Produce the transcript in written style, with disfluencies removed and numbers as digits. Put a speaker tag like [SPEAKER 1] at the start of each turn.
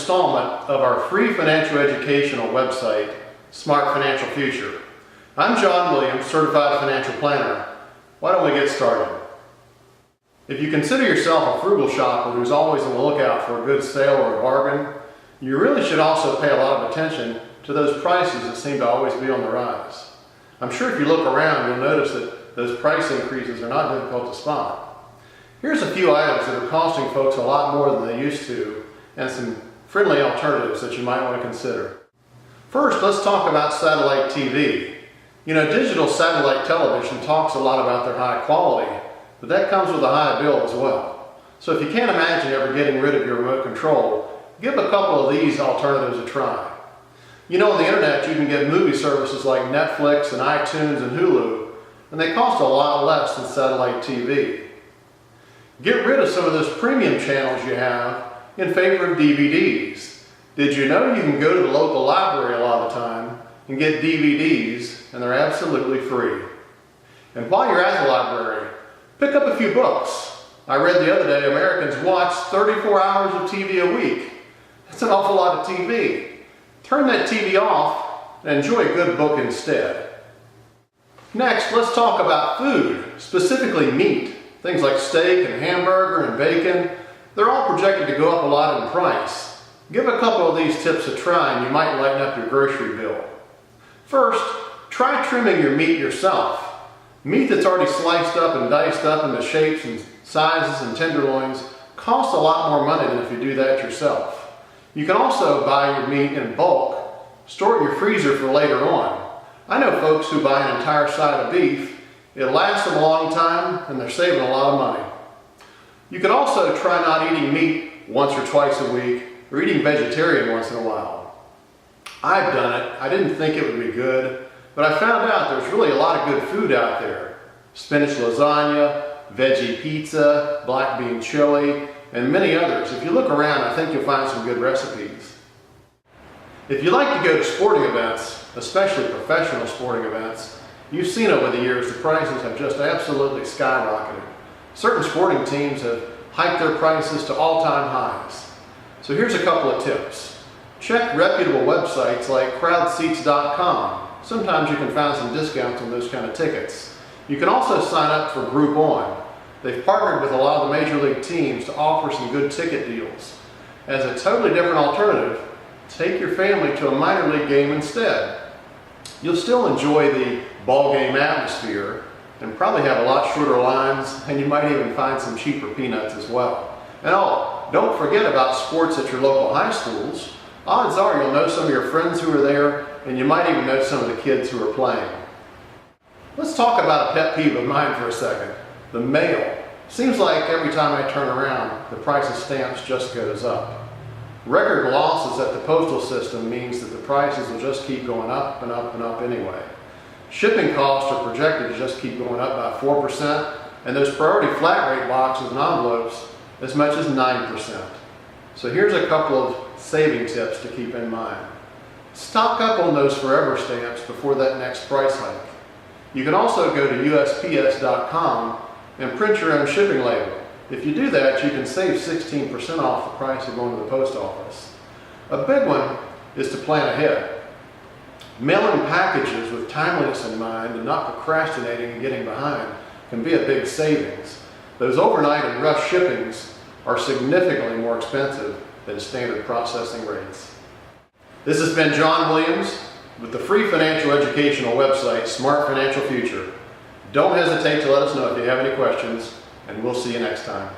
[SPEAKER 1] installment of our free financial educational website, Smart Financial Future. I'm John Williams, Certified Financial Planner. Why don't we get started? If you consider yourself a frugal shopper who's always on the lookout for a good sale or a bargain, you really should also pay a lot of attention to those prices that seem to always be on the rise. I'm sure if you look around, you'll notice that those price increases are not difficult to spot. Here's a few items that are costing folks a lot more than they used to, and some friendly alternatives that you might want to consider. First, let's talk about satellite TV. You know, digital satellite television talks a lot about their high quality, but that comes with a high bill as well. So if you can't imagine ever getting rid of your remote control, give a couple of these alternatives a try. You know, on the internet you can get movie services like Netflix and iTunes and Hulu, and they cost a lot less than satellite TV. Get rid of some of those premium channels you have in favor of DVDs. Did you know you can go to the local library a lot of the time and get DVDs, and they're absolutely free? And while you're at the library, pick up a few books. I read the other day Americans watch 34 hours of TV a week. That's an awful lot of TV. Turn that TV off and enjoy a good book instead. Next, let's talk about food, specifically meat. Things like steak and hamburger and bacon, they're all projected to go up a lot in price. Give a couple of these tips a try and you might lighten up your grocery bill. First, try trimming your meat yourself. Meat that's already sliced up and diced up into shapes and sizes and tenderloins costs a lot more money than if you do that yourself. You can also buy your meat in bulk, store it in your freezer for later on. I know folks who buy an entire side of beef. It lasts them a long time and they're saving a lot of money. You can also try not eating meat once or twice a week or eating vegetarian once in a while. I've done it. I didn't think it would be good, but I found out there's really a lot of good food out there. Spinach lasagna, veggie pizza, black bean chili, and many others. If you look around, I think you'll find some good recipes. If you like to go to sporting events, especially professional sporting events, you've seen over the years the prices have just absolutely skyrocketed. Certain sporting teams have hiked their prices to all-time highs. So here's a couple of tips. Check reputable websites like crowdseats.com. Sometimes you can find some discounts on those kind of tickets. You can also sign up for Groupon. They've partnered with a lot of the major league teams to offer some good ticket deals. As a totally different alternative, take your family to a minor league game instead. You'll still enjoy the ball game atmosphere and probably have a lot shorter lines, and you might even find some cheaper peanuts as well. And oh, don't forget about sports at your local high schools. Odds are you'll know some of your friends who are there, and you might even know some of the kids who are playing. Let's talk about a pet peeve of mine for a second. The mail. Seems like every time I turn around, the price of stamps just goes up. Record losses at the postal system means that the prices will just keep going up and up and up anyway. Shipping costs are projected to just keep going up by 4%, and those priority flat rate boxes and envelopes as much as 9%. So here's a couple of saving tips to keep in mind. Stock up on those forever stamps before that next price hike. You can also go to USPS.com and print your own shipping label. If you do that, you can save 16% off the price of going to the post office. A big one is to plan ahead. Mailing packages with timeliness in mind and not procrastinating and getting behind can be a big savings. Those overnight and rush shippings are significantly more expensive than standard processing rates. This has been John Williams with the free financial educational website, Smart Financial Future. Don't hesitate to let us know if you have any questions, and we'll see you next time.